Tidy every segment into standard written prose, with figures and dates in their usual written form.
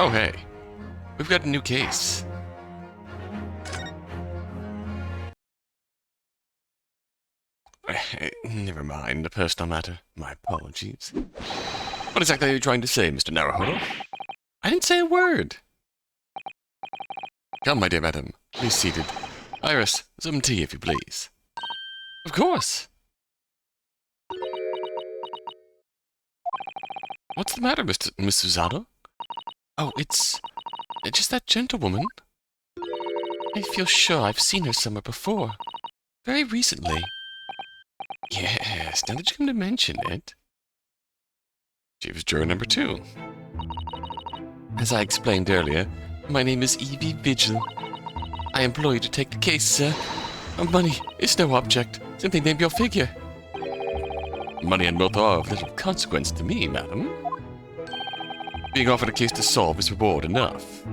Oh, hey. We've got a new case. Never mind, a personal matter. My apologies. What exactly are you trying to say, Mr. Naruhodo? I didn't say a word. Come, my dear madam. Be seated. Iris, some tea, if you please. Of course. What's the matter, Miss Susanna? Oh, it's just that gentlewoman. I feel sure I've seen her somewhere before. Very recently. Yes, now that you come to mention it. She was juror number 2. As I explained earlier, my name is Evie Vigil. I implore you to take the case, sir. Money is no object. Simply name your figure. Money and wealth are of little consequence to me, madam. Being offered a case to solve is reward enough.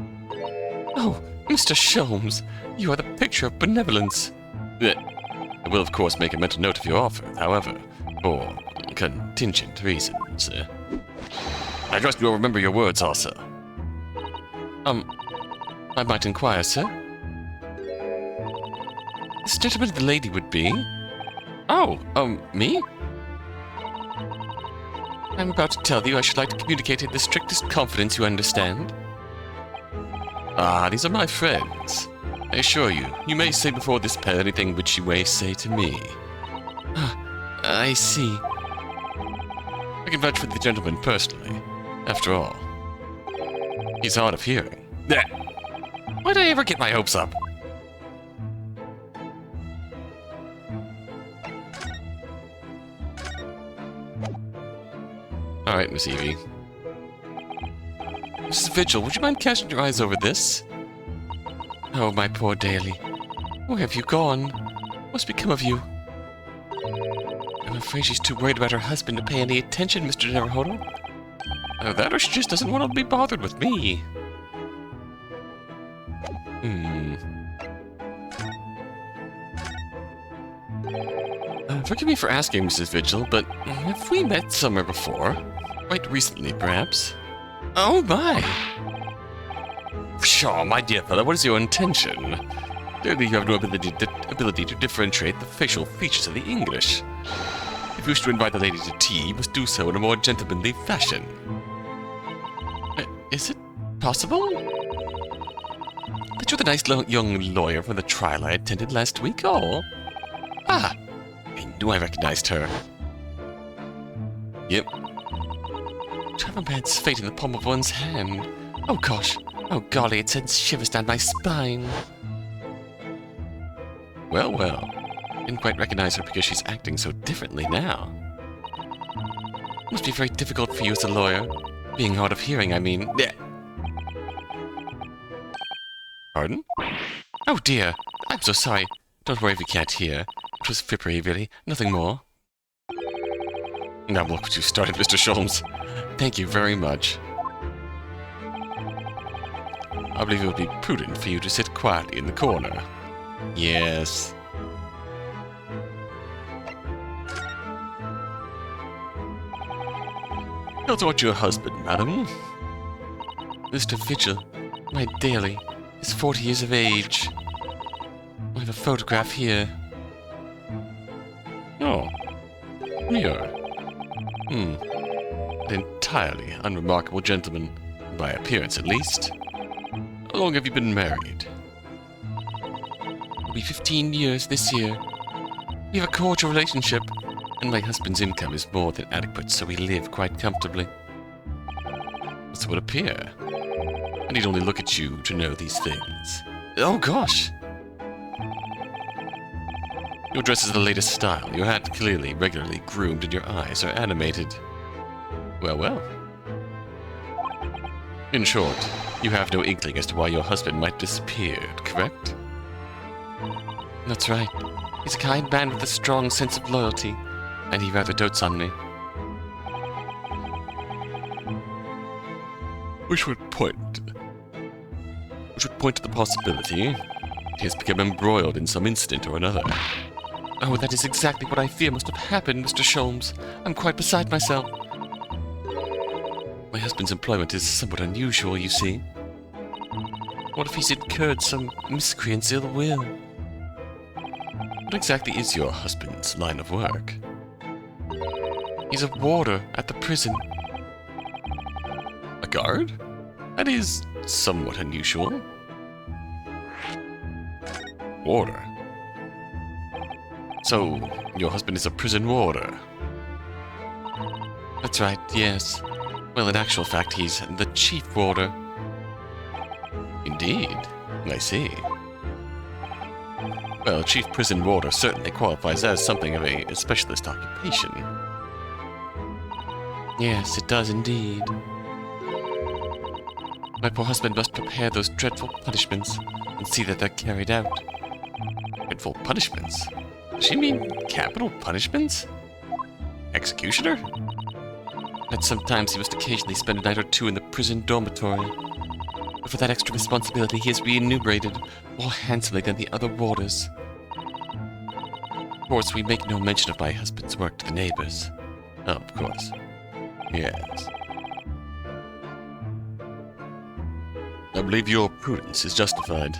Oh, Mr. Sholmes, you are the picture of benevolence. I will, of course, make a mental note of your offer, however, for contingent reasons. I trust you'll remember your words also. I might inquire, sir. This gentleman the lady would be? Oh, me? I'm about to tell you I should like to communicate in the strictest confidence, you understand? Ah, these are my friends. I assure you, you may say before this pair anything which you may say to me. Ah, I see. I can vouch for the gentleman personally. After all, he's hard of hearing. Why'd I ever get my hopes up? Alright, Miss Evie. Mrs. Vigil, would you mind casting your eyes over this? Oh, my poor Daly. Where have you gone? What's become of you? I'm afraid she's too worried about her husband to pay any attention, Mr. Naruhodo. That or she just doesn't want to be bothered with me. Forgive me for asking, Mrs. Vigil, but have we met somewhere before? Quite recently, perhaps? Oh, my! Pshaw, my dear fellow, what is your intention? Clearly you have no ability to differentiate the facial features of the English. If you wish to invite the lady to tea, you must do so in a more gentlemanly fashion. Is it possible? That you're the nice young lawyer from the trial I attended last week? Oh. Ah, I knew I recognized her. Yep. To have a man's fate in the palm of one's hand. Oh gosh. Oh golly, it sends shivers down my spine. Well, well. I didn't quite recognize her because she's acting so differently now. It must be very difficult for you as a lawyer. Being hard of hearing, I mean. Pardon? Oh dear. I'm so sorry. Don't worry if you can't hear. It was frippery, really. Nothing more. Now look what you started, Mr. Sholmes. Thank you very much. I believe it would be prudent for you to sit quietly in the corner. Yes. Tell us about your husband, madam. Mr. Vigil, my Daly, is 40 years of age. I have a photograph here. Oh. Here. An entirely unremarkable gentleman, by appearance at least. How long have you been married? It'll be 15 years this year. We have a cordial relationship, and my husband's income is more than adequate, so we live quite comfortably. So it would appear. I need only look at you to know these things. Oh gosh! Your dress is the latest style, your hat clearly, regularly groomed, and your eyes are animated. Well, well. In short, you have no inkling as to why your husband might have disappeared, correct? That's right. He's a kind man with a strong sense of loyalty, and he rather dotes on me. Which would point to the possibility he has become embroiled in some incident or another. Oh, that is exactly what I fear must have happened, Mr. Sholmes. I'm quite beside myself. My husband's employment is somewhat unusual, you see. What if he's incurred some miscreant's ill will? What exactly is your husband's line of work? He's a warder at the prison. A guard? That is somewhat unusual. Warder? So, your husband is a prison warder? That's right, yes. Well, in actual fact, he's the chief warder. Indeed. I see. Well, chief prison warder certainly qualifies as something of a specialist occupation. Yes, it does indeed. My poor husband must prepare those dreadful punishments and see that they're carried out. Dreadful punishments? Does she mean capital punishments? Executioner? But sometimes he must occasionally spend a night or two in the prison dormitory. But for that extra responsibility, he is remunerated more handsomely than the other warders. Of course, we make no mention of my husband's work to the neighbors. Oh, of course. Yes. I believe your prudence is justified.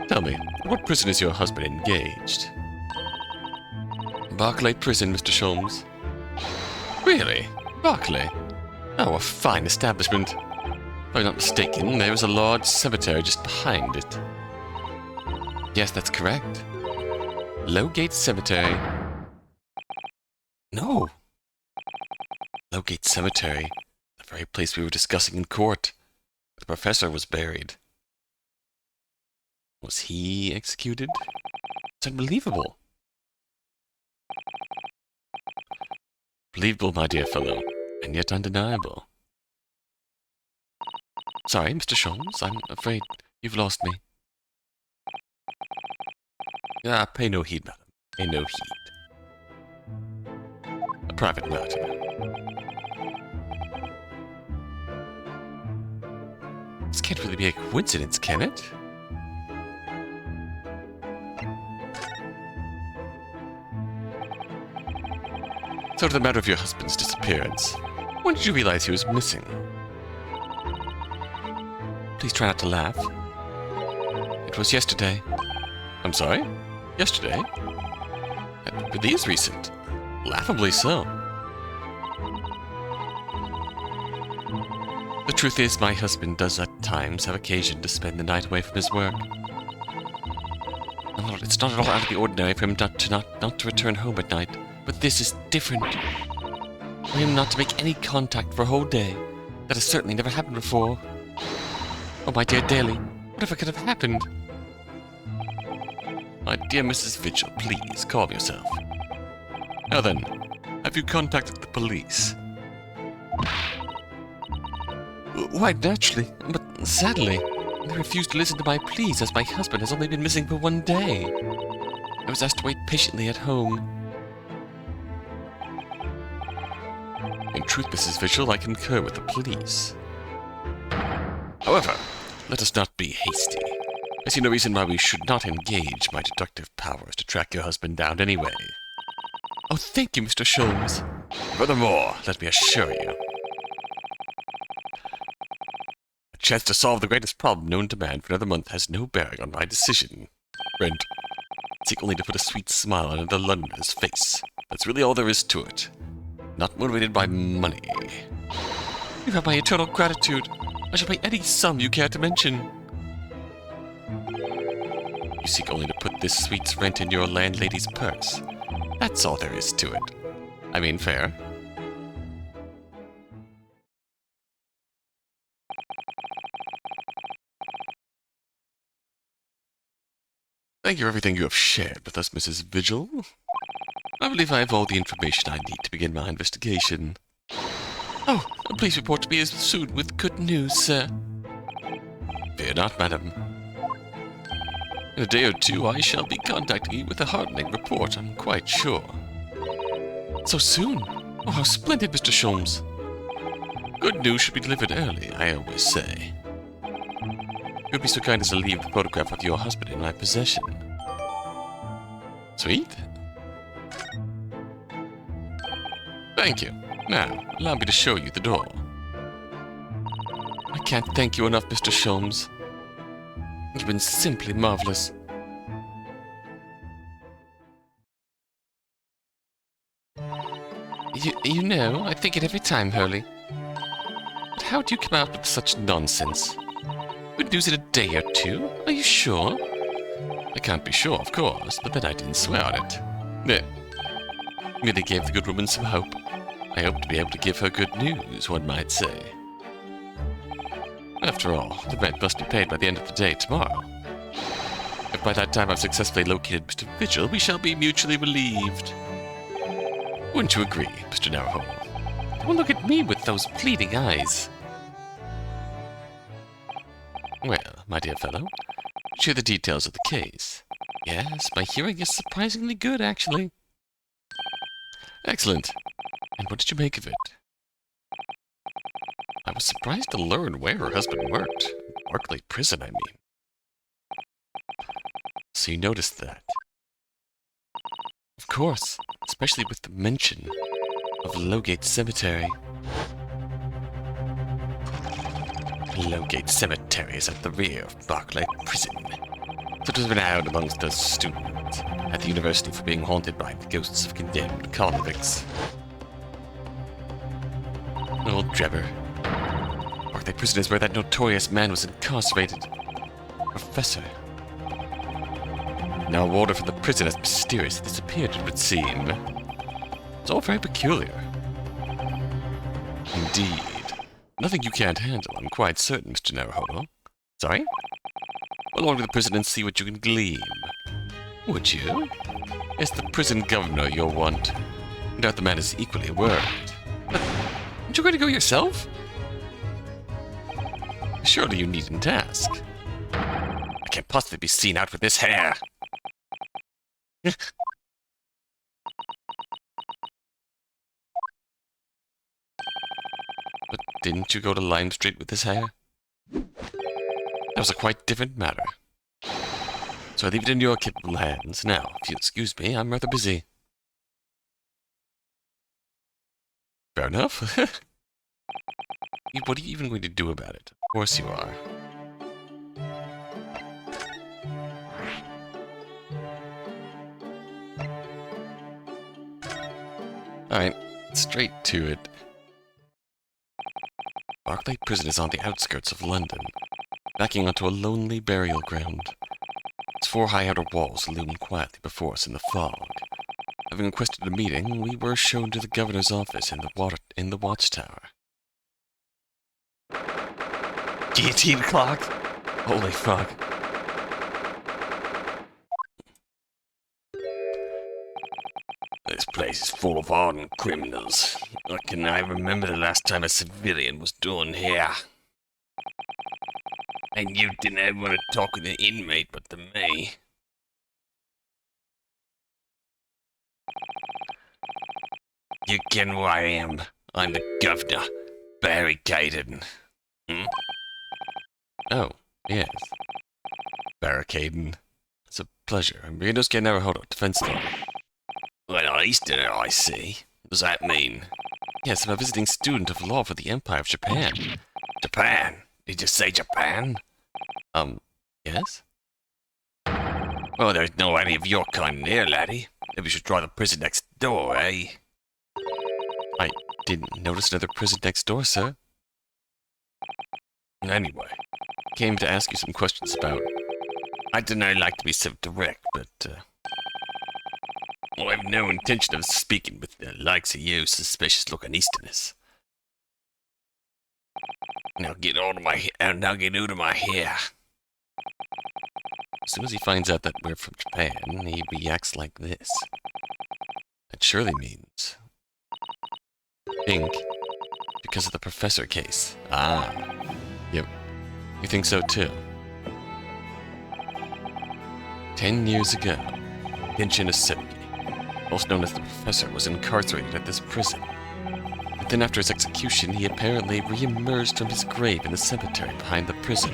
Tell me, what prison is your husband engaged? Barclay Prison, Mr. Sholmes. Really? Barclay? Oh, a fine establishment. If I'm not mistaken, there is a large cemetery just behind it. Yes, that's correct. Lowgate Cemetery. No. Lowgate Cemetery. The very place we were discussing in court. The professor was buried. Was he executed? It's unbelievable. Believable, my dear fellow, and yet undeniable. Sorry, Mr. Sholmes, I'm afraid you've lost me. Ah, pay no heed, madam. Pay no heed. A private matter. This can't really be a coincidence, can it? So to the matter of your husband's disappearance. When did you realize he was missing? Please try not to laugh. It was yesterday. I'm sorry? Yesterday? That really is recent. Laughably so. The truth is, my husband does at times have occasion to spend the night away from his work. It's not at all out of the ordinary for him not to return home at night, but this is different. For him not to make any contact for a whole day, that has certainly never happened before. Oh, my dear Daly, whatever could have happened? My dear Mrs. Vigil, please, calm yourself. Now then, have you contacted the police? Why, naturally, but sadly, they refused to listen to my pleas as my husband has only been missing for one day. I was asked to wait patiently at home. In truth, Mrs. Vigil, I concur with the police. However, let us not be hasty. I see no reason why we should not engage my deductive powers to track your husband down anyway. Oh, thank you, Mr. Sholmes. Furthermore, let me assure you, a chance to solve the greatest problem known to man for another month has no bearing on my decision. Brent, seek only to put a sweet smile on another Londoner's face. That's really all there is to it. Not motivated by money. You have my eternal gratitude. I shall pay any sum you care to mention. You seek only to put this sweet's rent in your landlady's purse. That's all there is to it. I mean, fair. Thank you for everything you have shared with us, Mrs. Vigil. I believe I have all the information I need to begin my investigation. Oh, please report to me as soon with good news, sir. Fear not, madam. In a day or two, I shall be contacting you with a heartening report, I'm quite sure. So soon? Oh, how splendid, Mr. Sholmes. Good news should be delivered early, I always say. You would be so kind as to leave the photograph of your husband in my possession. Sweet? Thank you. Now, allow me to show you the door. I can't thank you enough, Mr. Sholmes. You've been simply marvelous. You know, I think it every time, Hurley. But how do you come out with such nonsense? We'd lose it a day or two, are you sure? I can't be sure, of course, but then I didn't swear on it. There. Merely gave the good woman some hope. I hope to be able to give her good news, one might say. After all, the rent must be paid by the end of the day tomorrow. If by that time I've successfully located Mr. Vigil, we shall be mutually relieved. Wouldn't you agree, Mr. Naruhodo? Don't look at me with those pleading eyes. Well, my dear fellow, share the details of the case. Yes, my hearing is surprisingly good, actually. Excellent. And what did you make of it? I was surprised to learn where her husband worked. Barclay Prison, I mean. So you noticed that? Of course, especially with the mention of Lowgate Cemetery. Lowgate Cemetery is at the rear of Barclay Prison. So it was renowned amongst the students at the university for being haunted by the ghosts of condemned convicts. Old Drebber. Barclay Prison is where that notorious man was incarcerated. Professor. Now a warder from the prison has mysteriously disappeared, it would seem. It's all very peculiar. Indeed. Nothing you can't handle, I'm quite certain, Mr. Naruhodo. Sorry? Go along to the prison and see what you can glean. Would you? It's the prison governor you'll want. No doubt the man is equally worried. But aren't you going to go yourself? Surely you needn't ask. I can't possibly be seen out with this hair. But didn't you go to Lime Street with this hair? That was a quite different matter. So I leave it in your capable hands. Now, if you'll excuse me, I'm rather busy. Fair enough. What are you even going to do about it? Of course you are. Alright, straight to it. Barclay Prison is on the outskirts of London, backing onto a lonely burial ground. Its four high outer walls loomed quietly before us in the fog. Having requested a meeting, we were shown to the governor's office in the watchtower. Guillotine clock? Holy fuck. This place is full of hardened criminals. What can I remember the last time a civilian was done here? And you didn't ever want to talk with an inmate but to me. You ken who I am. I'm the governor. Barricaded. Oh, yes. Barricading. It's a pleasure. I'm Ryunosuke Naruhodo, defense lawyer. Well, an Easterner, I see. What does that mean? Yes, I'm a visiting student of law for the Empire of Japan. Japan? Did you say Japan? Yes? Well, there's no any of your kind in here, laddie. Maybe you should try the prison next door, eh? I didn't notice another prison next door, sir. Anyway, came to ask you some questions about... I don't like to be so direct, but, well, I have no intention of speaking with the likes of you suspicious-looking Easterners. Now get out of my hair. As soon as he finds out that we're from Japan, he reacts like this. That surely means... Think. Because of the professor case. Ah. Yep. You think so too? 10 years ago, Genshin Asuki, also known as the Professor, was incarcerated at this prison. But then after his execution, he apparently re-emerged from his grave in the cemetery behind the prison.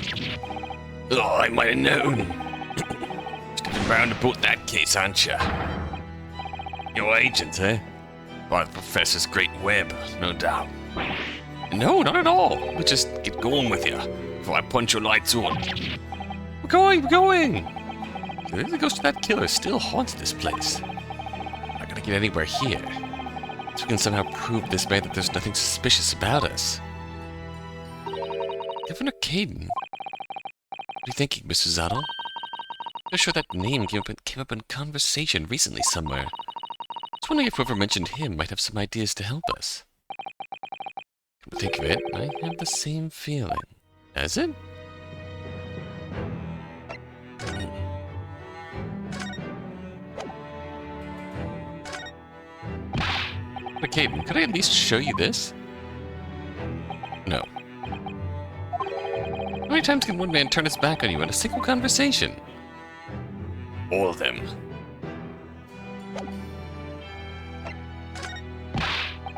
Oh, I might have known. Just been round about that case, aren't you? Your agent, eh? By the Professor's great web, no doubt. No, not at all. Let's just get going with you before I punch your lights on. We're going! The ghost of that killer still haunts this place. I'm not gonna get anywhere here. So we can somehow prove to this man that there's nothing suspicious about us. Governor Caden? What are you thinking, Mr. Zato? I'm sure that name came up in conversation recently somewhere. I was wondering if whoever mentioned him might have some ideas to help us. Come to think of it, I have the same feeling. Has it? But Caden, could I at least show you this? No. How many times can one man turn his back on you in a single conversation? All of them.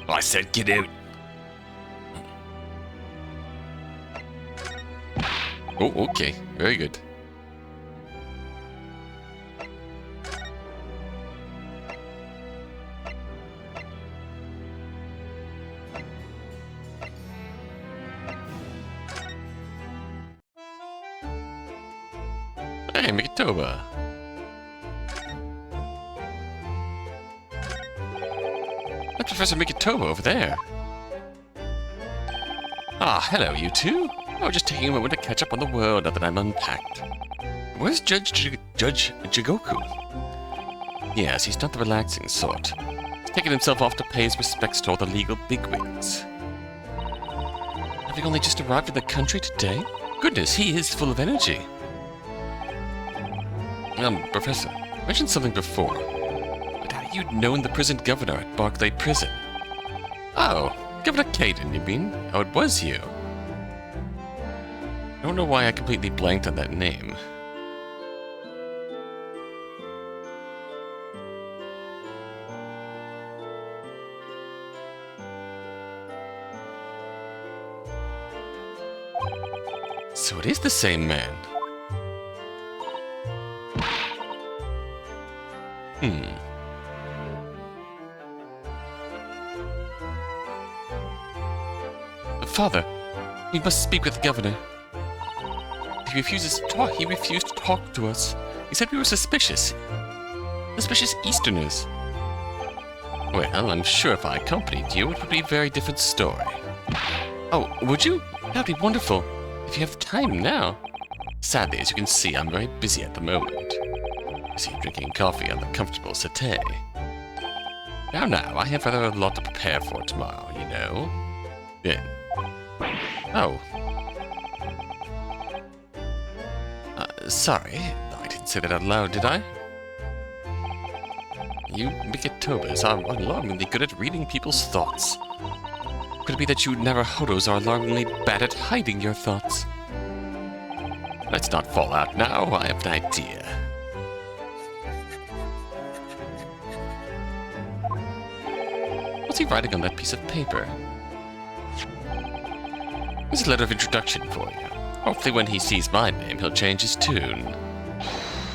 I said get out. Oh, okay. Very good. Hey, Mikitoba. That's Professor Mikitoba over there. Ah, hello, you two. Oh, just taking a moment to catch up on the world now that I'm unpacked. Where's Judge Jigoku? Yes, he's not the relaxing sort. He's taken himself off to pay his respects to all the legal bigwigs. Having only just arrived in the country today? Goodness, he is full of energy. Professor, I mentioned something before. But how do you know the prison governor at Barclay Prison? Oh, Governor Caden, you mean? Oh, it was you. I don't know why I completely blanked on that name. So it is the same man. Father, we must speak with the governor. He refused to talk to us. He said we were suspicious. Suspicious Easterners. Well, I'm sure if I accompanied you, it would be a very different story. Oh, would you? That'd be wonderful. If you have time now. Sadly, as you can see, I'm very busy at the moment. Busy drinking coffee on the comfortable settee. Now, I have rather a lot to prepare for tomorrow, you know. Yeah. Oh. Sorry. I didn't say that out loud, did I? You Mikitobas are alarmingly good at reading people's thoughts. Could it be that you Naruhodos are alarmingly bad at hiding your thoughts? Let's not fall out now. I have an idea. What's he writing on that piece of paper? Here's a letter of introduction for you. Hopefully when he sees my name, he'll change his tune.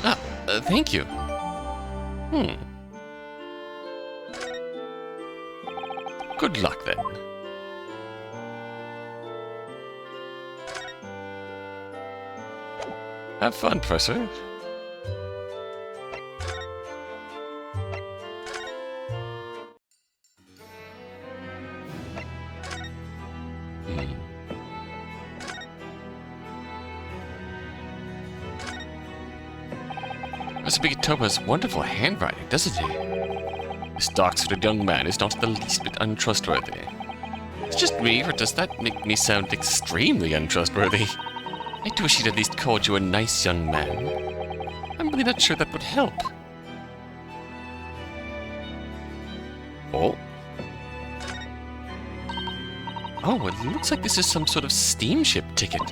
Ah, thank you. Good luck, then. Have fun, Professor. Professor Mikitoba has wonderful handwriting, doesn't he? This dark-suited young man is not the least bit untrustworthy. It's just me, or does that make me sound extremely untrustworthy? I do wish he'd at least called you a nice young man. I'm really not sure that would help. Oh? Oh, it looks like this is some sort of steamship ticket.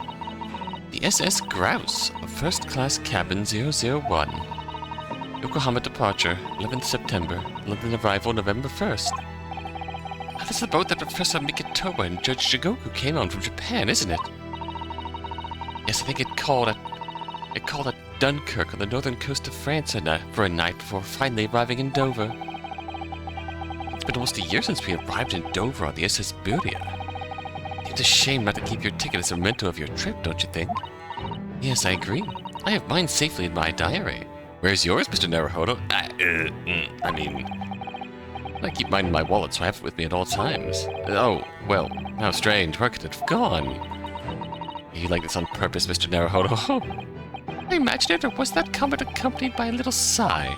The SS Grouse of First Class Cabin 001. Yokohama departure, 11th September. London arrival, November 1st. Oh, this is the boat that Professor Mikitoba and Judge Jigoku came on from Japan, isn't it? Yes, I think it called at Dunkirk on the northern coast of France for a night before finally arriving in Dover. It's been almost a year since we arrived in Dover on the SS Buria. It's a shame not to keep your ticket as a memento of your trip, don't you think? Yes, I agree. I have mine safely in my diary. Where's yours, Mr. Naruhodo? I mean, I keep mine in my wallet, so I have it with me at all times. Oh, well, how strange. Where could it have gone? You like this on purpose, Mr. Naruhodo? I imagined it, or was that comment accompanied by a little sigh?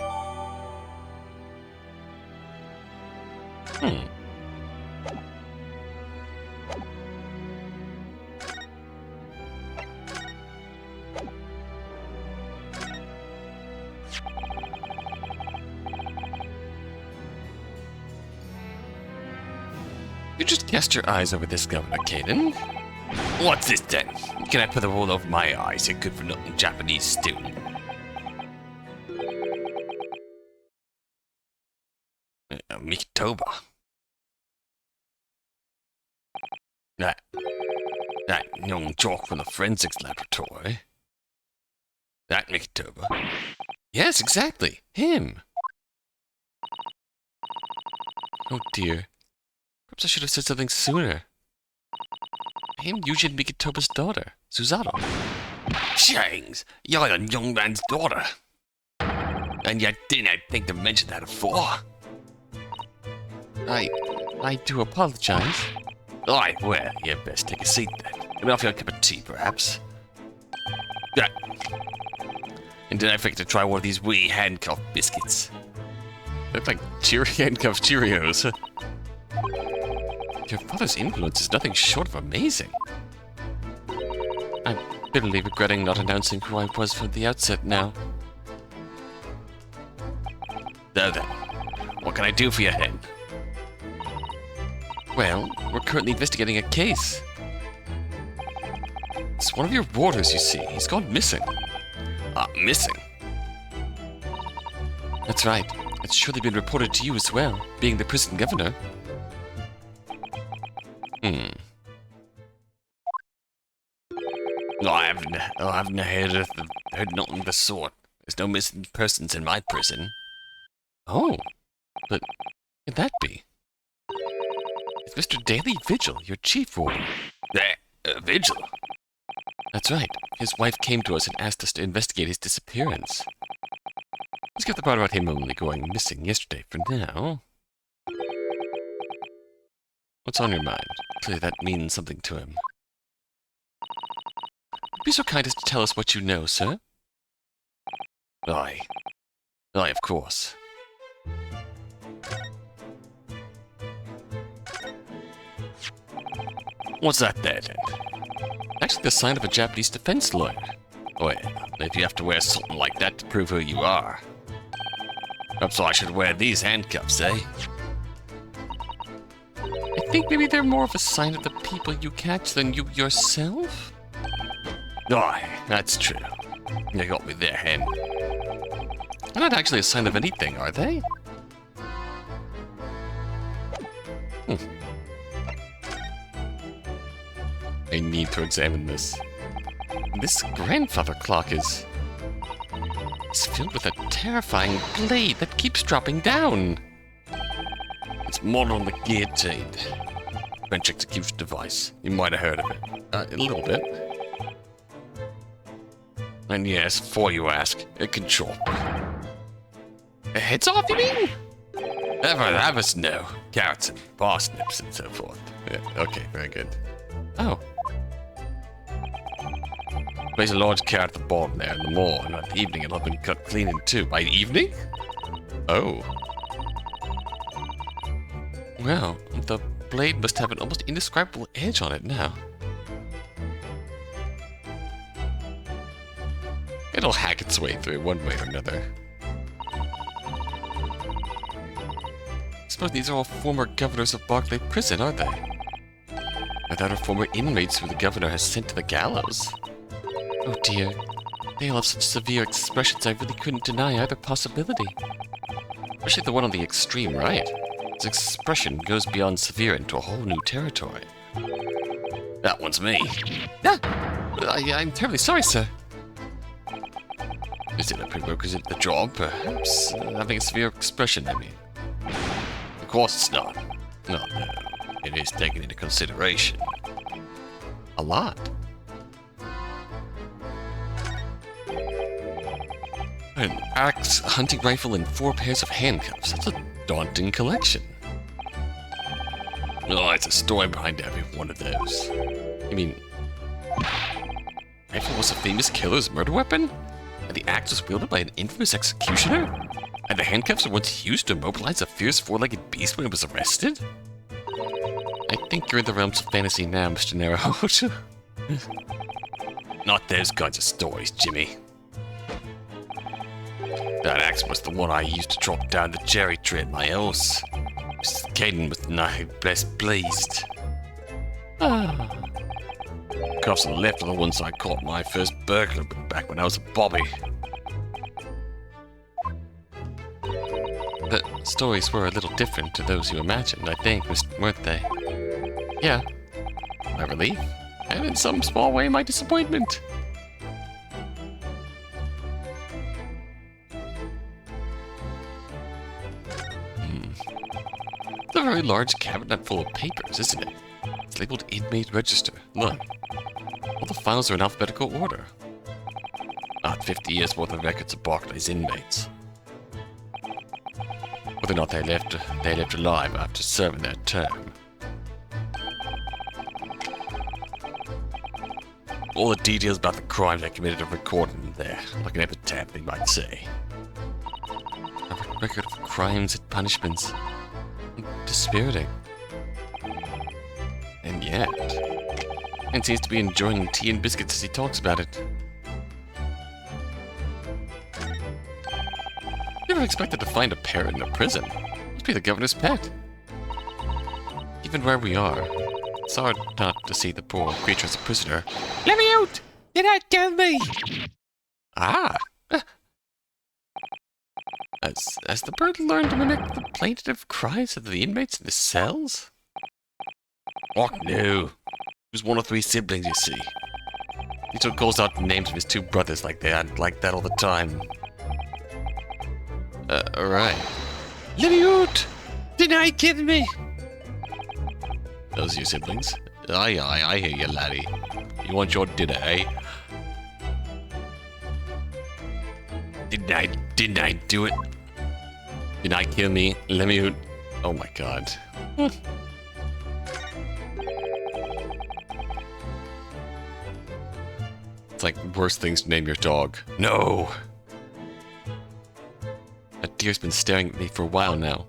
You just cast your eyes over this, Governor Kaden. What's this then? Can I put the wool over my eyes, you good-for-nothing Japanese student? Mikitoba. That young jock from the forensics laboratory. That Mikitoba. Yes, exactly. Him. Oh dear. Perhaps I should have said something sooner. I am Eugene Mikitoba's daughter, Suzato. James, you're a young man's daughter. And you didn't think to mention that before. I do apologize. Alright, well, you'd best take a seat then. Let me offer you a cup of tea, perhaps. Yeah. And then I forget to try one of these wee handcuff biscuits. They look like handcuffed Cheerios. Your father's influence is nothing short of amazing. I'm bitterly regretting not announcing who I was from the outset now. Now then, what can I do for you, hen? Well, we're currently investigating a case. It's one of your warders, you see. He's gone missing. Missing? That's right. It's surely been reported to you as well, being the prison governor. No, I haven't heard nothing of the sort. There's no missing persons in my prison. Oh, but could that be? It's Mr. Daily Vigil, your chief warden. Vigil? That's right. His wife came to us and asked us to investigate his disappearance. Let's get the part about him only going missing yesterday for now. What's on your mind? Clearly that means something to him. Be so kind as to tell us what you know, sir. Aye, of course. What's that there, then? Actually the sign of a Japanese defense lawyer. Oh yeah, if you have to wear something like that to prove who you are. Perhaps I should wear these handcuffs, eh? I think maybe they're more of a sign of the people you catch than you yourself? Aye, that's true. You got me there, hen. They're not actually a sign of anything, are they? I need to examine this. This grandfather clock is filled with a terrifying blade that keeps dropping down. It's modeled on the guillotine. French execution device. You might have heard of it. A little bit. And yes, before you ask, it can chop. Heads off, you mean? Have us know. Carrots and parsnips and so forth. Yeah, okay, very good. Oh. Place a large carrot at the bottom there in the mall, and at evening it'll have been cut clean in two. By evening? Oh. Well, the blade must have an almost indescribable edge on it now. It'll hack its way through one way or another. I suppose these are all former governors of Barclay Prison, aren't they? Without our former inmates who the governor has sent to the gallows. Oh dear. They all have such severe expressions I really couldn't deny either possibility. Especially the one on the extreme right. His expression goes beyond severe into a whole new territory. That one's me. Ah! I'm terribly sorry, sir. Is it a prerequisite to the job, perhaps? Having a severe expression, I mean. Of course it's not. No. It is taken into consideration. A lot. An axe, a hunting rifle, and 4 pairs of handcuffs. That's a daunting collection. Oh, it's a story behind every one of those. You mean, rifle was a famous killer's murder weapon? And the axe was wielded by an infamous executioner? And the handcuffs were once used to immobilize a fierce 4-legged beast when it was arrested? I think you're in the realms of fantasy now, Mr. Naruhodo. Not those kinds of stories, Jimmy. That axe was the one I used to chop down the cherry tree at my house. Mrs. Caden was not best pleased. Cuffs on the left are the ones I caught my first burglar with back when I was a bobby. The stories were a little different to those you imagined, I think, weren't they? Yeah. My relief, and in some small way my disappointment. It's a very large cabinet full of papers, isn't it? It's labeled Inmate Register. Look. All the files are in alphabetical order. Not 50 years worth of records of Barclay's inmates. Whether or not they lived alive after serving their term. All the details about the crimes they committed are recorded in there, like an epitaph, they might say. A record of crimes and punishments. Dispiriting. And yet, and seems to be enjoying tea and biscuits as he talks about it. Never expected to find a parrot in a prison. Must be the governor's pet. Even where we are, it's hard not to see the poor creature as a prisoner. Let me out! Did not kill me! Ah! Has the bird learned to mimic the plaintive cries of the inmates in the cells? Oh no. He was one of 3 siblings, you see. He still calls out the names of his 2 brothers like that all the time. Alright. Let me out! Deny kidding me! Those are your siblings? Aye, I hear you, laddie. You want your dinner, eh? Didn't I do it? Did I kill me? Let me out. Oh my god. It's like worst things to name your dog. No! That deer's been staring at me for a while now.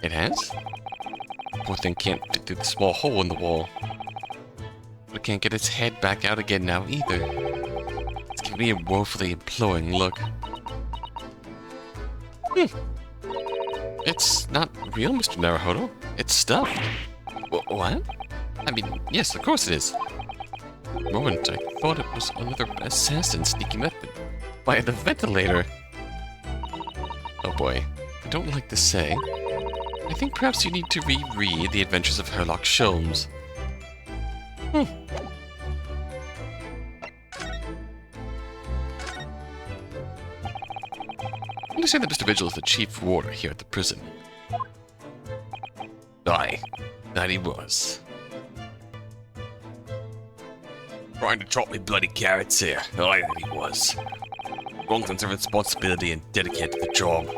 It has? Poor thing can't fit through the small hole in the wall. But it can't get its head back out again now either. It's giving me a woefully imploring look. It's not real, Mr. Naruhodo. It's stuffed. What? I mean, yes, of course it is. For a moment, I thought it was another assassin sneaking up by the ventilator. Oh boy, I don't like to say. I think perhaps you need to reread The Adventures of Sherlock Sholmes. I understand that Mr. Vigil is the chief warder here at the prison. Aye, that he was. Trying to chop me bloody carrots here. Aye, that he was. Wrong sense of responsibility and dedicated to the job.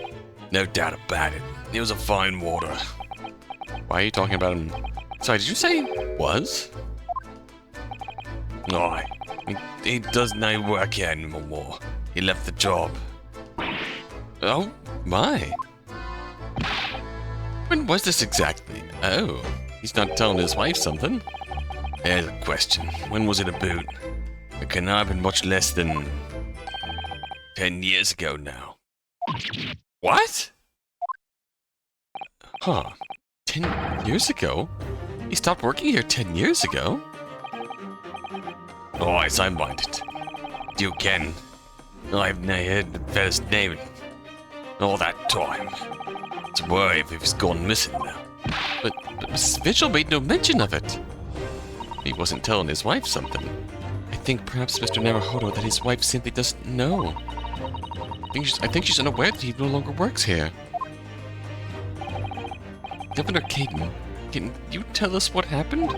No doubt about it. He was a fine warder. Why are you talking about him? Sorry, did you say was? Aye. He does no work here anymore. He left the job. Oh, my. When was this exactly? Oh, he's not telling his wife something. There's a question. When was it about? It cannot have been much less than 10 years ago now. What? Huh. 10 years ago? He stopped working here 10 years ago? Oh, yes, I mind it. You can. I've never heard the fellow's name in all that time. It's a worry if he's gone missing now. But Mrs. Vigil made no mention of it. He wasn't telling his wife something. I think perhaps Mr. Naruhodo that his wife simply doesn't know. I think she's unaware that he no longer works here. Governor Caden, can you tell us what happened?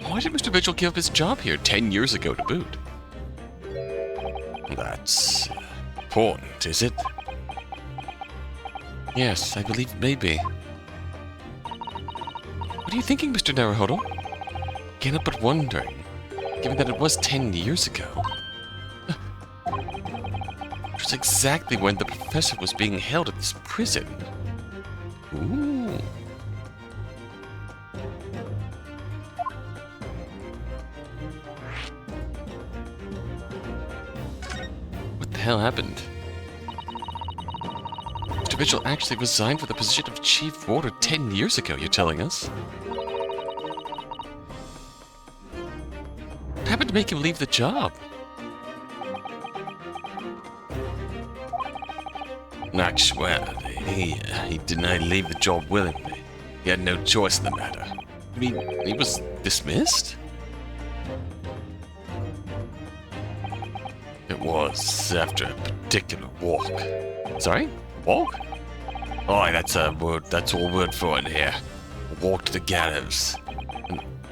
Why did Mr. Vigil give up his job here 10 years ago to boot? That's important, is it? Yes, I believe it may be. What are you thinking, Mr. Naruhodo? Can't help but wondering, given that it was 10 years ago. Which was exactly when the professor was being held at this prison. Ooh. What the hell happened? Mr. Vigil actually resigned for the position of Chief Warder 10 years ago, you're telling us? What happened to make him leave the job? Actually, he did not leave the job willingly. He had no choice in the matter. I mean, he was dismissed? It was after a particular walk. Sorry? Walk? Oh, that's a word. That's all word for it here. A walk to the gallows.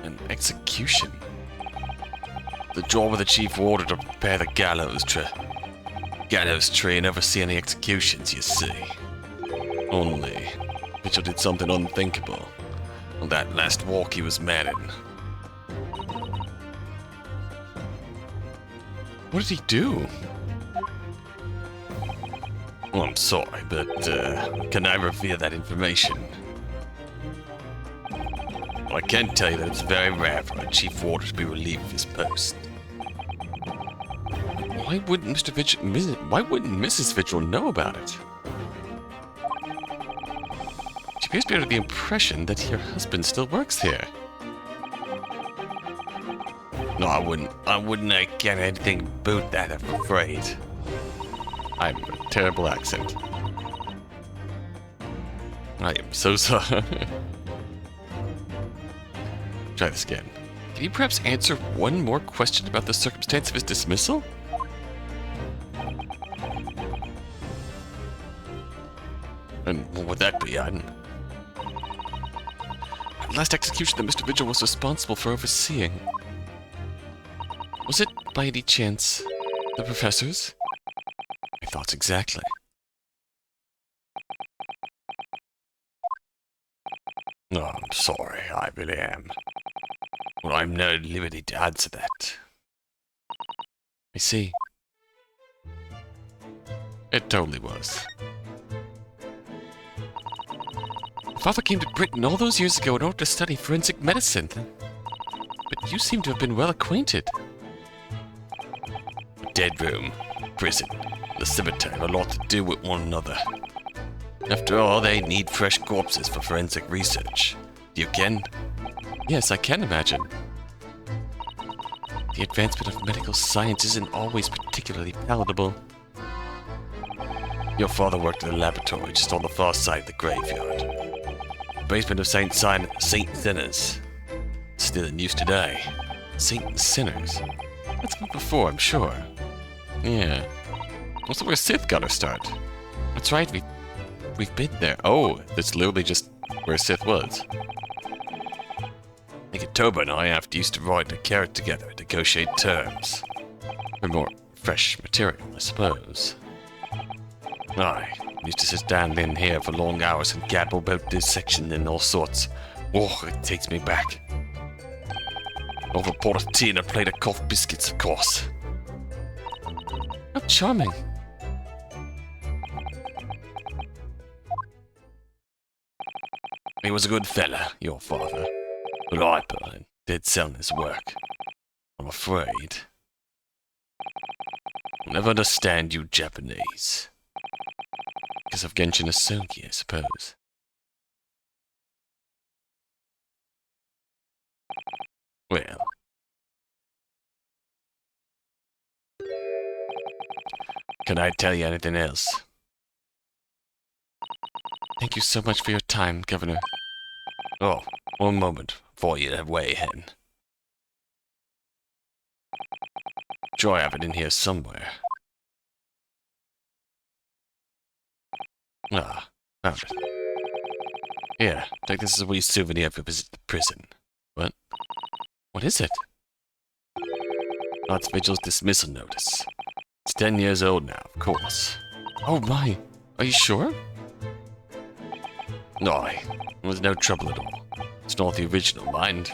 An execution. The job of the chief warder to prepare the gallows tree and oversee any executions, you see. Only, Mitchell did something unthinkable on that last walk he was manning. What did he do? Well, I'm sorry, but can I reveal that information? Well, I can tell you that it's very rare for a chief warder to be relieved of his post. Why wouldn't Mrs. Vigil know about it? She appears to be under the impression that her husband still works here. No, I wouldn't get anything but that, I'm afraid. I'm a terrible accent. I am so sorry. Try this again. Can you perhaps answer one more question about the circumstance of his dismissal? And what would that be, the last execution that Mr. Vigil was responsible for overseeing. Was it, by any chance, the professor's? My thoughts exactly. Oh, I'm sorry, I really am. Well, I'm no at liberty to answer that. I see. It totally was. Father came to Britain all those years ago in order to study forensic medicine. But you seem to have been well acquainted. Dead room, prison, the cemetery have a lot to do with one another. After all, they need fresh corpses for forensic research. You can? Yes, I can imagine. The advancement of medical science isn't always particularly palatable. Your father worked in a laboratory just on the far side of the graveyard. The basement of Saint Sinners. Still in use today. Saint Sinners? That's come before, I'm sure. Yeah. Also where Sith got her start. That's right, we've been there. Oh, that's literally just where Sith was. I think Toba and I used to ride a carrot together and negotiate terms. For more fresh material, I suppose. I used to sit down in here for long hours and gabble about dissection and all sorts. Oh, it takes me back. Over a pot of tea and a plate of cough biscuits, of course. How charming. He was a good fella, your father. Reliable and dead set on his work. I'm afraid. I'll never understand you Japanese. Because of Genshin Asogi, I suppose. Well. Can I tell you anything else? Thank you so much for your time, Governor. Oh, one moment before you head away, hen. Sure, I have it in here somewhere. Ah, found it. Here, take this as a wee souvenir of your visit to the prison. What? What is it? Oh, it's Vigil's dismissal notice. It's 10 years old now, of course. Oh my, are you sure? No, it was no trouble at all. It's not the original, mind.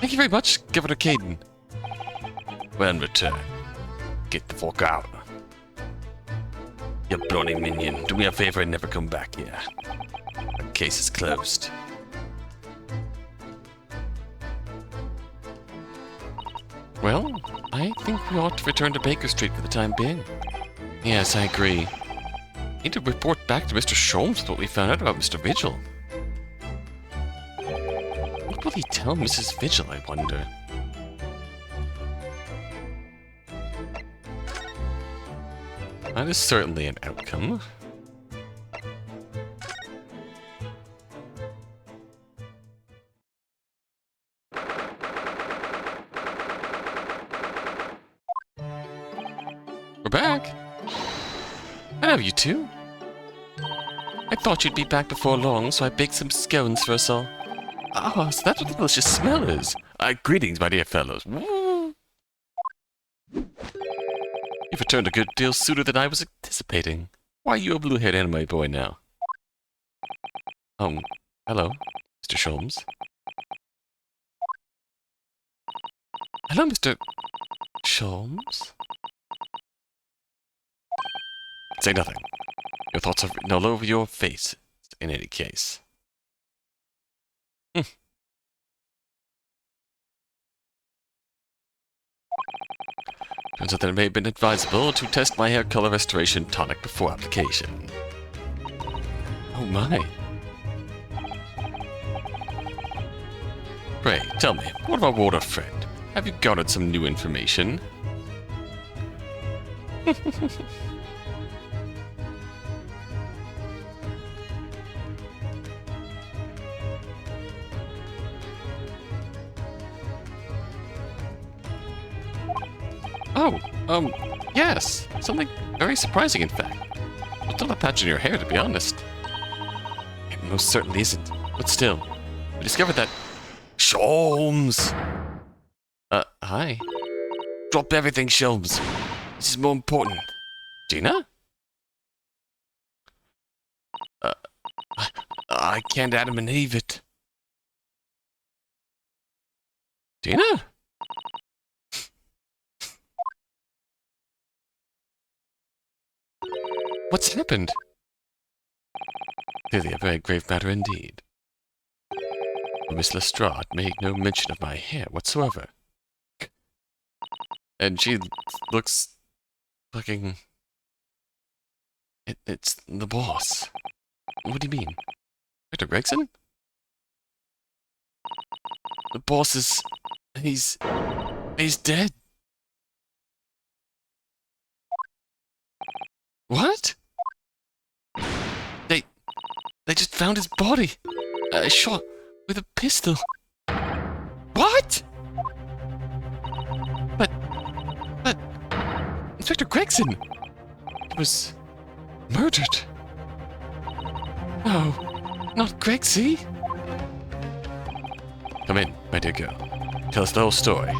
Thank you very much, Governor Caden. Well, in return, get the fuck out. You bloody minion, do me a favor and never come back here. The case is closed. Well, I think we ought to return to Baker Street for the time being. Yes, I agree. Need to report back to Mr. Sholmes with what we found out about Mr. Vigil. What will he tell Mrs. Vigil, I wonder? That is certainly an outcome. We're back! Hello, you two. I thought you'd be back before long, so I baked some scones for us all. Oh, so that's what the delicious smell is. Greetings, my dear fellows. Woo. You've returned a good deal sooner than I was anticipating. Why are you a blue-haired anime boy now? Hello, Mr. Sholmes. Hello, Mr. Sholmes? Say nothing. Your thoughts are written all over your face, in any case. Turns out that it may have been advisable to test my hair color restoration tonic before application. Oh my. Pray, tell me, what of our water friend? Have you garnered some new information? Yes. Something very surprising, in fact. It's not a patch in your hair, to be honest. It most certainly isn't. But still, we discovered that... Sholmes! Hi. Drop everything, Sholmes. This is more important. Gina? I can't Adam and Eve it. Gina? What's happened? Clearly a very grave matter indeed. Miss Lestrade made no mention of my hair whatsoever. And she looks fucking... It's the boss. What do you mean? Dr. Gregson? The boss is... He's dead. What? They just found his body. Shot with a pistol. What? But... Inspector Gregson! He was... murdered. No, not Gregsy. Come in, my dear girl. Tell us the whole story.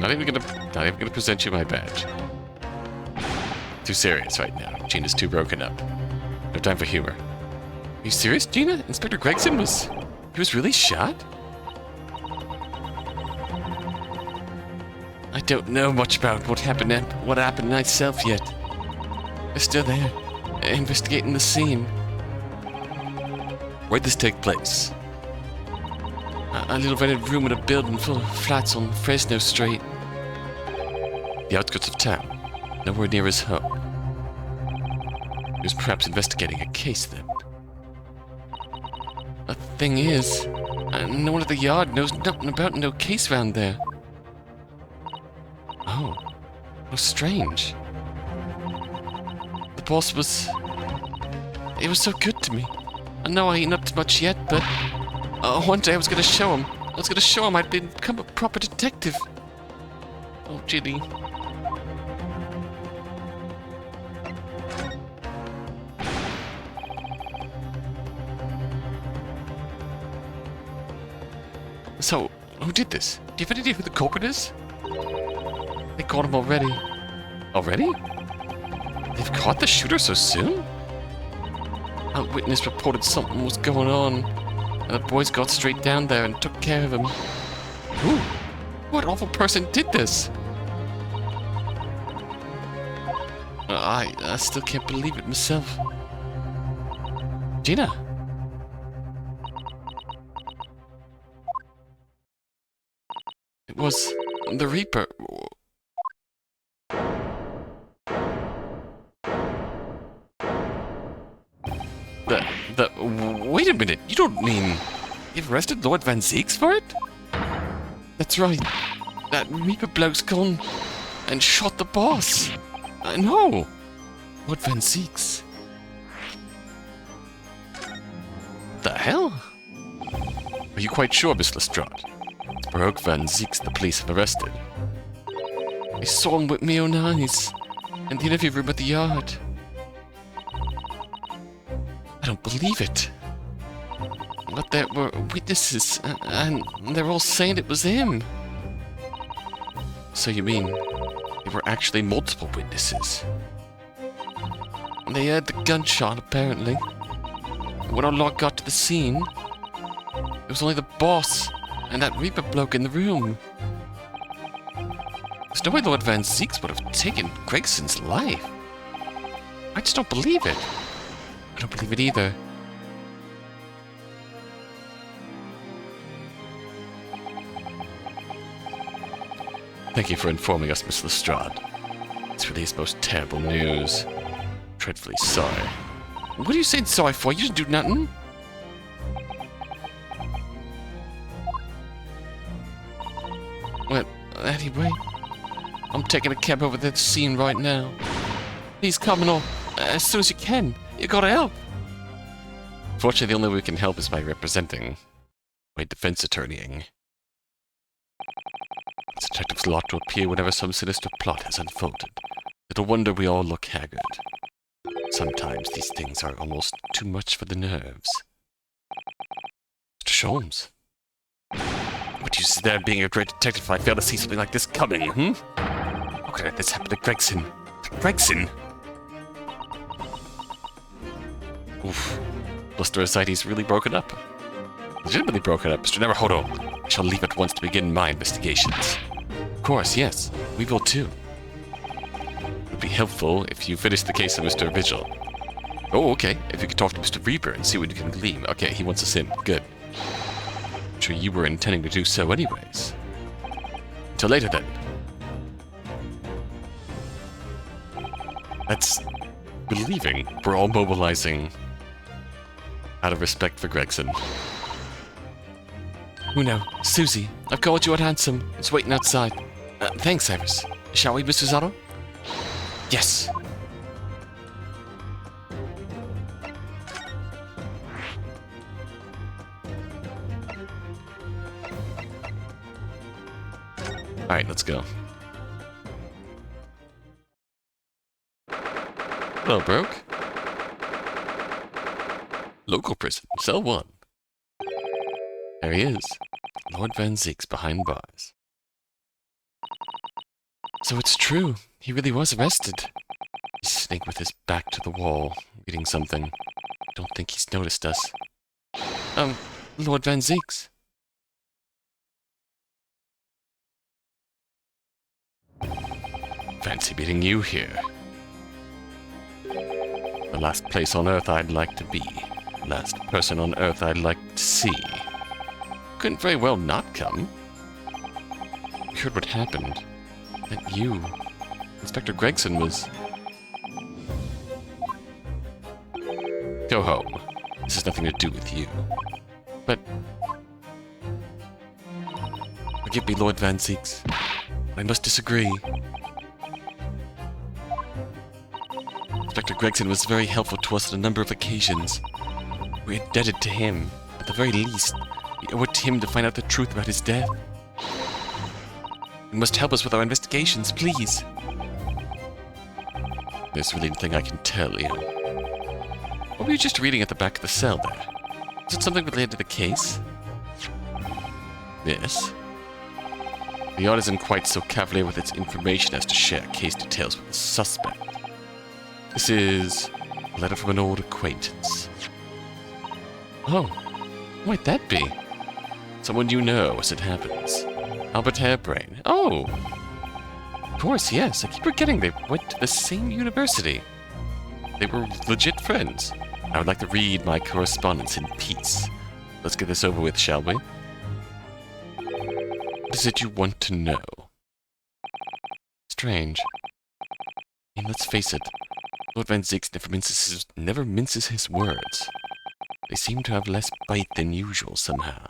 Not even gonna present you my badge. Too serious right now. Gina's too broken up. No time for humor. Are you serious, Gina? Inspector Gregson he was really shot? I don't know much about what happened myself yet. They're still there, investigating the scene. Where'd this take place? A little rented room in a building full of flats on Fresno Street. The outskirts of town, nowhere near his home. He was perhaps investigating a case then. The thing is, no one at the yard knows nothing about no case round there. Oh, how strange. The boss was... He was so good to me. I know I ain't up to much yet, but... one day I was gonna show him. I'd become a proper detective. Oh, Ginny. So, who did this? Do you have any idea who the culprit is? They caught him already. Already? They've caught the shooter so soon? A witness reported something was going on, and the boys got straight down there and took care of him. Who? What awful person did this? I still can't believe it myself. Gina? It was the Reaper. Wait a minute, you don't mean you've arrested Lord Van Zieks for it? That's right. That Reaper bloke's gone and shot the boss. No. Lord Van Zieks. The hell? Are you quite sure, Miss Lestrade? It's Baroque Van Zieks the police have arrested. I saw him with my own eyes in the interview room at the yard. I don't believe it. But there were witnesses, and they're all saying it was him. So you mean there were actually multiple witnesses? They heard the gunshot, apparently. And when our lot got to the scene, it was only the boss and that Reaper bloke in the room. There's no way Lord Van Zieks would have taken Gregson's life. I just don't believe it. I don't believe it either. Thank you for informing us, Miss Lestrade. This really is most terrible news. Dreadfully sorry. What are you saying sorry for? You didn't do nothing. Well, anyway, I'm taking a cab over to the scene right now. Please come along as soon as you can. You gotta help. Fortunately, the only way we can help is by representing, by defense attorneying. It's a detective's lot to appear whenever some sinister plot has unfolded. Little wonder we all look haggard. Sometimes these things are almost too much for the nerves. Mr. Sholmes. Would you sit there being a great detective if I fail to see something like this coming, How could I let this happen to Gregson? Gregson? Oof. Bluster Ascites really broken up. Legitimately broken up, Mr. Naruhodo. I shall leave at once to begin my investigations. Of course, yes. We will too. It would be helpful if you finish the case of Mr. Vigil. Oh, okay. If you could talk to Mr. Reaper and see what you can glean. Okay, he wants us in. Good. I'm sure you were intending to do so anyways. Until later, then. That's... We're leaving. We're all mobilizing out of respect for Gregson. Uno, Susie, I've called you at Handsome. It's waiting outside. Thanks, Iris. Shall we, Mr. Zato? Yes. Alright, let's go. Hello, Broke. Local prison, cell 1. There he is. Lord Van Zieks behind bars. So it's true. He really was arrested. He's sitting with his back to the wall, reading something. Don't think he's noticed us. Lord Van Zieks. Fancy meeting you here. The last place on Earth I'd like to be. Last person on Earth I'd like to see. Couldn't very well not come. You heard what happened. That you, Inspector Gregson, was... Go home. This has nothing to do with you. But... Forgive me, Lord Van Zieks. I must disagree. Inspector Gregson was very helpful to us on a number of occasions. We're indebted to him. At the very least, we owe it to him to find out the truth about his death. You must help us with our investigations, please. There's really nothing I can tell you. What were you just reading at the back of the cell there? Is it something related to the case? Yes? The yard isn't quite so cavalier with its information as to share case details with the suspect. This is a letter from an old acquaintance. Oh, who might that be? Someone you know, as it happens. Albert Hairbrain. Oh! Of course, yes. I keep forgetting they went to the same university. They were legit friends. I would like to read my correspondence in peace. Let's get this over with, shall we? What is it you want to know? Strange. I mean, let's face it. Lord Van Zieks never minces his words. They seem to have less bite than usual somehow.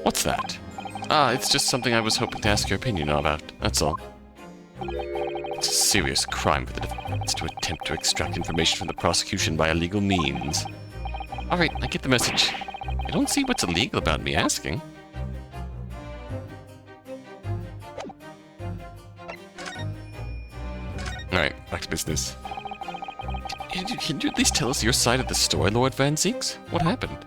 What's that? Ah, it's just something I was hoping to ask your opinion about, that's all. It's a serious crime for the defense to attempt to extract information from the prosecution by illegal means. Alright, I get the message. I don't see what's illegal about me asking. Alright, back to business. Can you at least tell us your side of the story, Lord Van Zieks? What happened?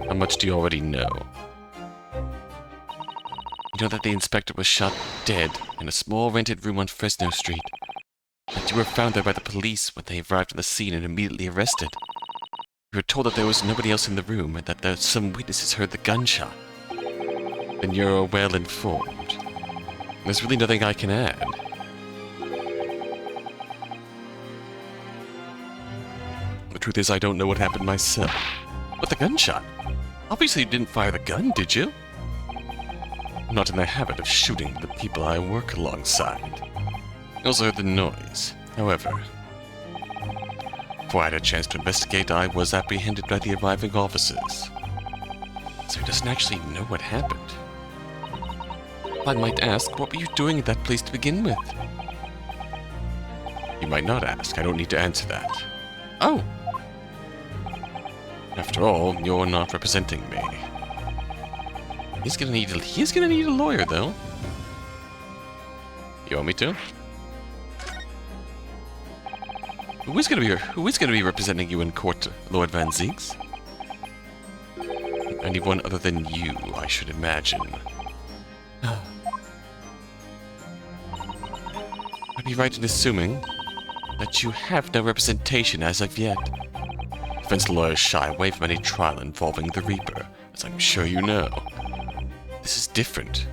How much do you already know? You know that the inspector was shot dead in a small rented room on Fresno Street. That you were found there by the police when they arrived on the scene and immediately arrested. You were told that there was nobody else in the room and that some witnesses heard the gunshot. Then you're well informed. There's really nothing I can add. The truth is, I don't know what happened myself. But the gunshot? Obviously you didn't fire the gun, did you? I'm not in the habit of shooting the people I work alongside. I also heard the noise. However, before I had a chance to investigate, I was apprehended by the arriving officers. So he doesn't actually know what happened. I might ask, what were you doing at that place to begin with? You might not ask. I don't need to answer that. Oh! After all, you're not representing me. He's gonna need a lawyer, though. You want me to? Who is gonna be representing you in court, Lord Van Zieks? Anyone other than you, I should imagine. I'd be right in assuming that you have no representation as of yet. Defense lawyers shy away from any trial involving the Reaper, as I'm sure you know. This is different.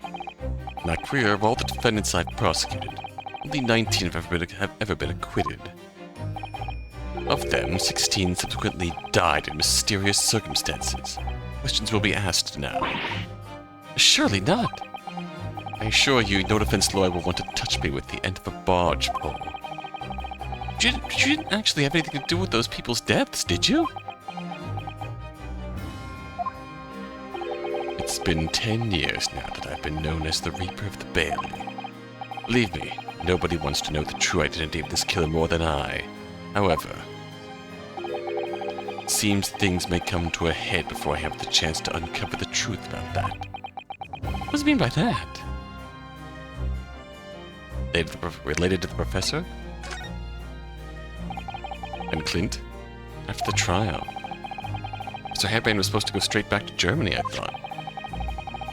In my career, of all the defendants I've prosecuted, only 19 have ever been acquitted. Of them, 16 subsequently died in mysterious circumstances. Questions will be asked now. Surely not! I assure you, no defense lawyer will want to touch me with the end of a barge pole. You didn't actually have anything to do with those people's deaths, did you? It's been 10 years now that I've been known as the Reaper of the Bailey. Believe me, nobody wants to know the true identity of this killer more than I. However, it seems things may come to a head before I have the chance to uncover the truth about that. What does it mean by that? They're related to the professor? And Clint? After the trial. Mr. Hairbrain was supposed to go straight back to Germany, I thought.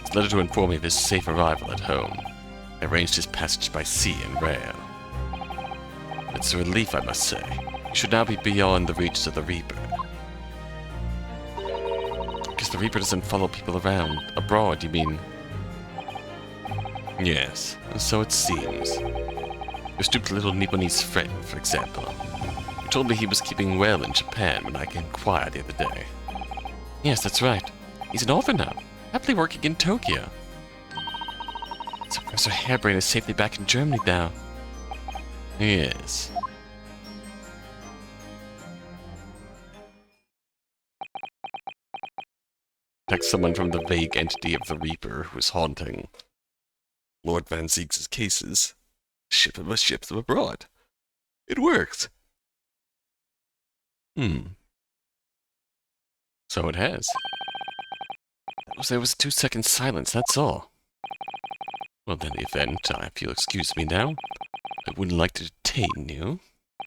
His letter to inform me of his safe arrival at home. I arranged his passage by sea and rail. It's a relief, I must say. You should now be beyond the reaches of the Reaper. Because the Reaper doesn't follow people around. Abroad, you mean? Yes, so it seems. Your stupid little Nipponese friend, for example. Told me he was keeping well in Japan when I inquired the other day. Yes, that's right. He's an orphan now, happily working in Tokyo. So Professor Hairbrain is safely back in Germany now. Yes. Like someone from the vague entity of the Reaper who is haunting Lord Van Zieks' cases. Ship of ships abroad. It works. So it has. There was a 2-second silence, that's all. Well, in the event, if you'll excuse me now, I wouldn't like to detain you. I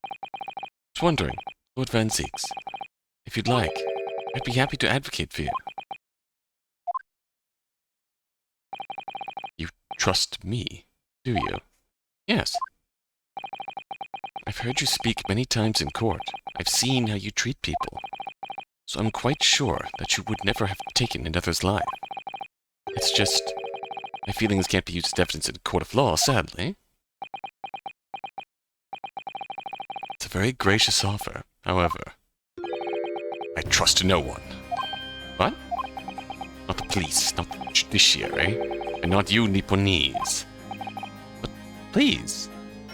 was wondering, Lord Van Zieks, if you'd like, I'd be happy to advocate for you. You trust me, do you? Yes. I've heard you speak many times in court. I've seen how you treat people. So I'm quite sure that you would never have taken another's life. It's just, my feelings can't be used as evidence in a court of law, sadly. It's a very gracious offer, however. I trust no one. What? Not the police, not the judiciary, and not you Nipponese. But please,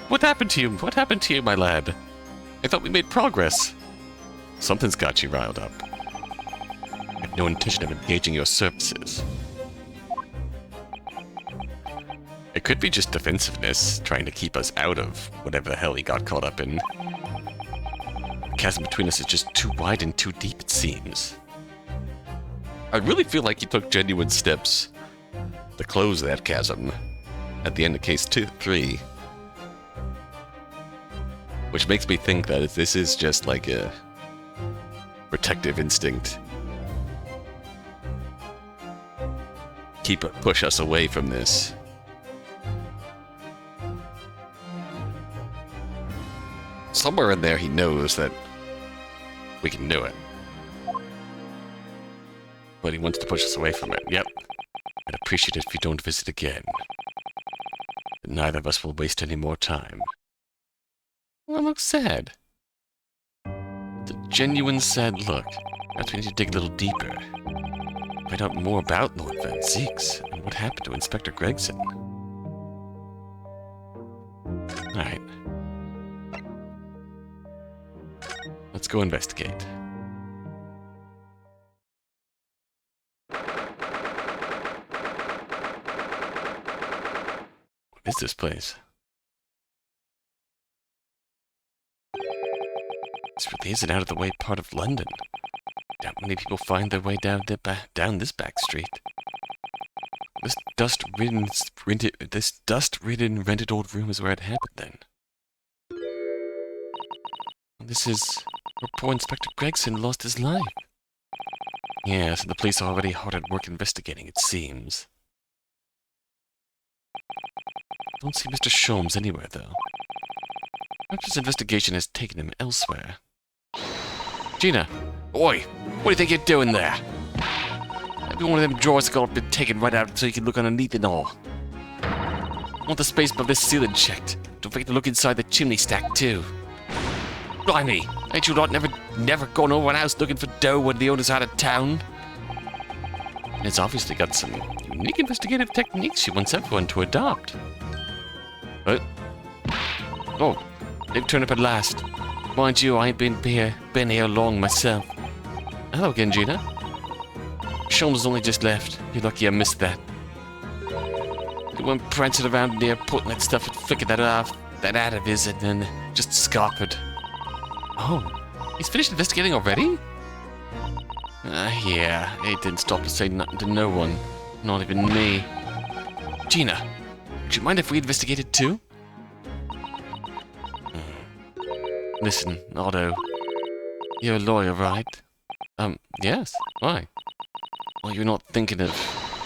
what happened to you? What happened to you, my lad? I thought we made progress. Something's got you riled up. I have no intention of engaging your services. It could be just defensiveness, trying to keep us out of whatever the hell he got caught up in. The chasm between us is just too wide and too deep, it seems. I really feel like he took genuine steps to close that chasm at the end of case 3. Which makes me think that if this is just like a protective instinct, push us away from this. Somewhere in there he knows that we can do it. But he wants to push us away from it. Yep. I'd appreciate it if you don't visit again. But neither of us will waste any more time. Well, looks sad. It's a genuine sad look. Perhaps we need to dig a little deeper. Find out more about Lord Van Zieks and what happened to Inspector Gregson. Alright. Let's go investigate. What is this place? This really is an out-of-the-way part of London. Not many people find their way down this back street. This dust-ridden rented old room is where it happened then. This is where poor Inspector Gregson lost his life. Yes, and the police are already hard at work investigating, it seems. Don't see Mr. Sholmes anywhere, though. Perhaps his investigation has taken him elsewhere. Gina! Oi! What do you think you're doing there? Every one of them drawers got to be taken right out so you can look underneath and all. I want the space above this ceiling checked. Don't forget to look inside the chimney stack, too. Blimey! Ain't you lot never gone over an house looking for dough when the owner's out of town? And it's obviously got some unique investigative techniques she wants everyone to adopt. What? Oh, they've turned up at last. Mind you, I ain't been here long myself. Hello again, Gina. Sholmes only just left. You're lucky I missed that. He went prancing around there, putting that stuff and flicking that out of his, and then just scarpered. Oh, he's finished investigating already? Yeah, he didn't stop to say nothing to no one. Not even me. Gina, would you mind if we investigated too? Listen, Otto. You're a lawyer, right? Yes. Why? Well, you're not thinking of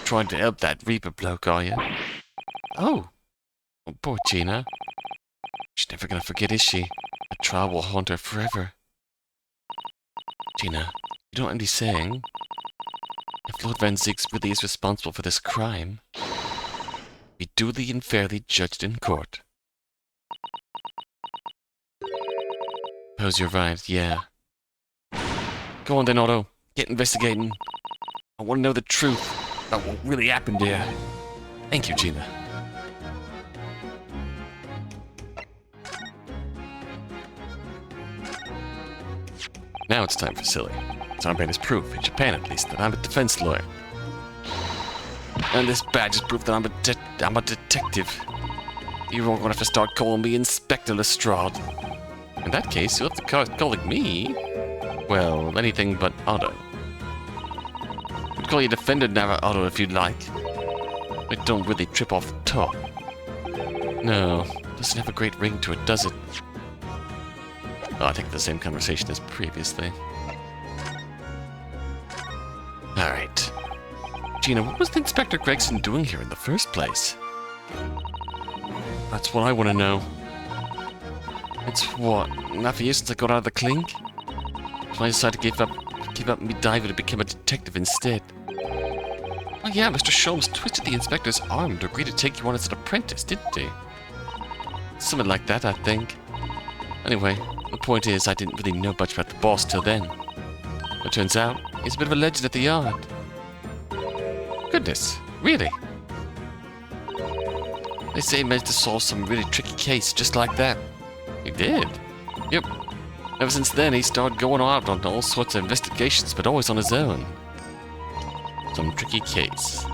trying to help that Reaper bloke, are you? Oh. Oh, poor Gina. She's never gonna forget, is she? The trial will haunt her forever. Gina, you don't mind me saying? If Lord Van Zieks really is responsible for this crime, be duly and fairly judged in court. Suppose you're right, yeah. Go on then, Otto. Get investigating. I want to know the truth about what really happened here. Thank you, Gina. Now it's time for silly. This armband is proof, in Japan at least, that I'm a defense lawyer. And this badge is proof that I'm a detective. You're all gonna have to start calling me Inspector Lestrade. In that case, you'll have to start calling me, well, anything but Otto. call you Defender Naruhodo if you'd like. It don't really trip off the top. No, doesn't have a great ring to it, does it? Oh, I think the same conversation as previously. Alright. Gina, what was Inspector Gregson doing here in the first place? That's what I want to know. It's what, enough years since I got out of the clink? So I decided to give up me diving to become a detective instead. Oh yeah, Mr. Sholmes twisted the inspector's arm to agree to take you on as an apprentice, didn't he? Something like that, I think. Anyway, the point is, I didn't really know much about the boss till then. It turns out, he's a bit of a legend at the yard. Goodness, really? They say he managed to solve some really tricky case just like that. He did? Yep. Ever since then, he started going out on all sorts of investigations, but always on his own. Some tricky case.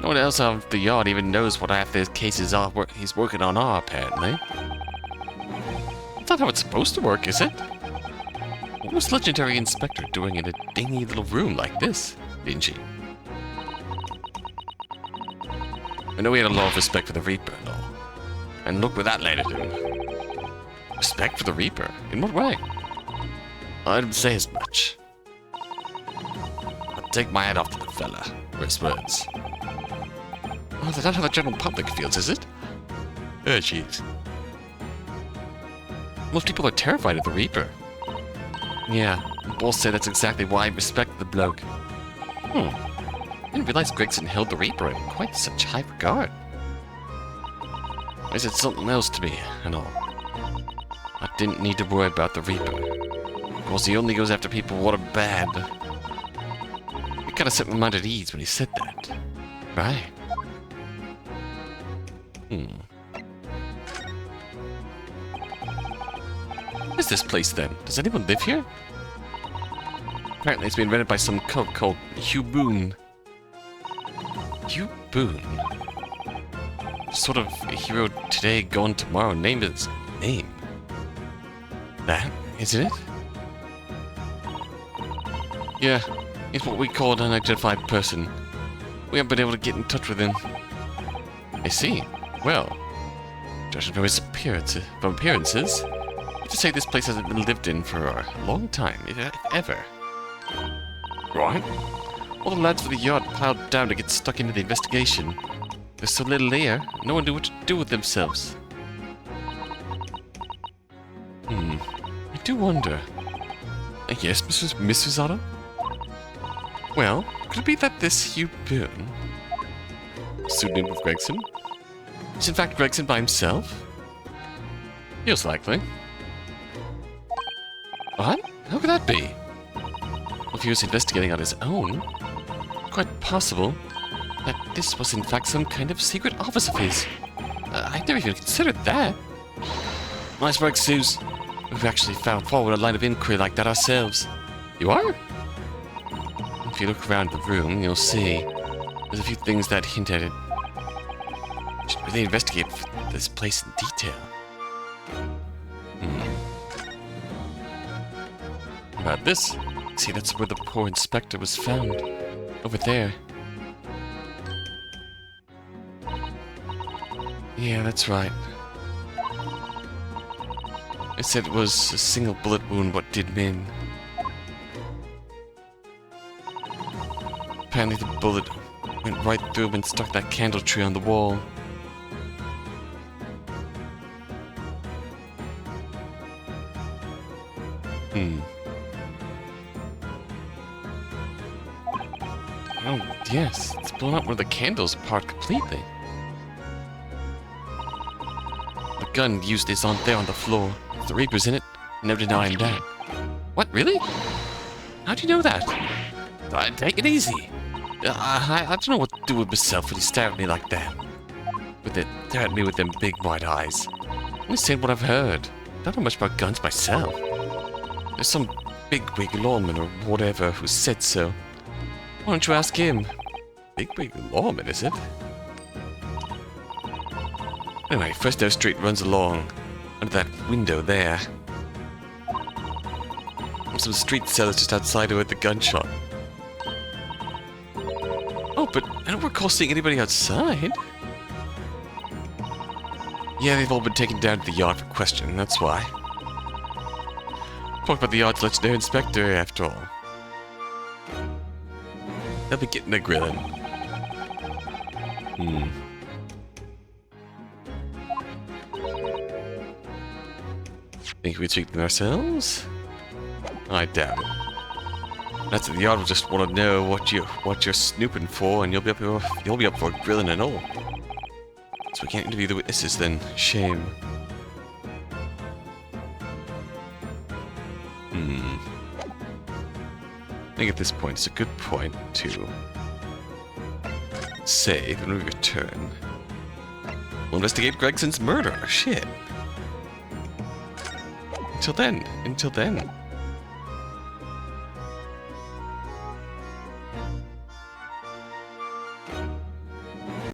No one else out of the yard even knows what half the cases are he's working on are, apparently. That's not how it's supposed to work, is it? What was legendary inspector doing in a dingy little room like this, didn't she? I know he had a lot of respect for the Reaper and all. And look what that led to him. Respect for the Reaper? In what way? I didn't say as much. I'll take my hat off to the fella. Where's words? Oh, that's not how the general public feels, is it? Oh, jeez. Most people are terrified of the Reaper. Yeah, the boss said that's exactly why I respect the bloke. I didn't realize Gregson held the Reaper in quite such high regard. I said something else to me, and all. I didn't need to worry about the Reaper. Of course, he only goes after people what are bad. It kind of set my mind at ease when he said that. Right. What is this place, then? Does anyone live here? Apparently it's been rented by some cult called Hugh Boone. Hugh Boone? Sort of a hero today, gone tomorrow. Named his name. That, isn't it? Yeah, he's what we call an unidentified person. We haven't been able to get in touch with him. I see. Well, judging from his appearances, you to say this place hasn't been lived in for a long time, if ever. Right? All the lads for the yard piled down to get stuck into the investigation. There's so little here, no one knew what to do with themselves. I do wonder. Yes, Mrs. Otto? Well, could it be that this Hugh Boone, pseudonym of Gregson, is in fact Gregson by himself? Feels likely. What? How could that be? Well, if he was investigating on his own, it's quite possible that this was in fact some kind of secret office of his. I've never even considered that. Nice work, Suze. We've actually found forward a line of inquiry like that ourselves. You are? If you look around the room, you'll see there's a few things that hint at it. We should really investigate this place in detail. About this? See, that's where the poor inspector was found. Over there. Yeah, that's right. I said it was a single bullet wound what did him in. Apparently the bullet went right through him and stuck that candle tree on the wall. Oh, yes, it's blown up one of the candles apart completely. The gun used is on there on the floor. The Reaper's in it, no denying that. What, really? How'd you know that? Take it easy. I don't know what to do with myself when he stared at me like that. Stare at me with them big white eyes. I'm only saying what I've heard. Don't know much about guns myself. There's some bigwig lawman or whatever who said so. Why don't you ask him? Bigwig lawman, is it? Anyway, Fresno Street runs along under that window there. Some street sellers just outside who heard the gunshot. I don't recall seeing anybody outside. Yeah, they've all been taken down to the yard for questioning, that's why. Talk about the yard's legendary inspector, after all. They'll be getting a grilling. Think we treat them ourselves? I doubt it. That's it. The yard will just want to know what you're snooping for, and you'll be up for grilling and all. So we can't interview the witnesses then. Shame. I think at this point it's a good point to save and we return. We'll investigate Gregson's murder. Shit. Until then.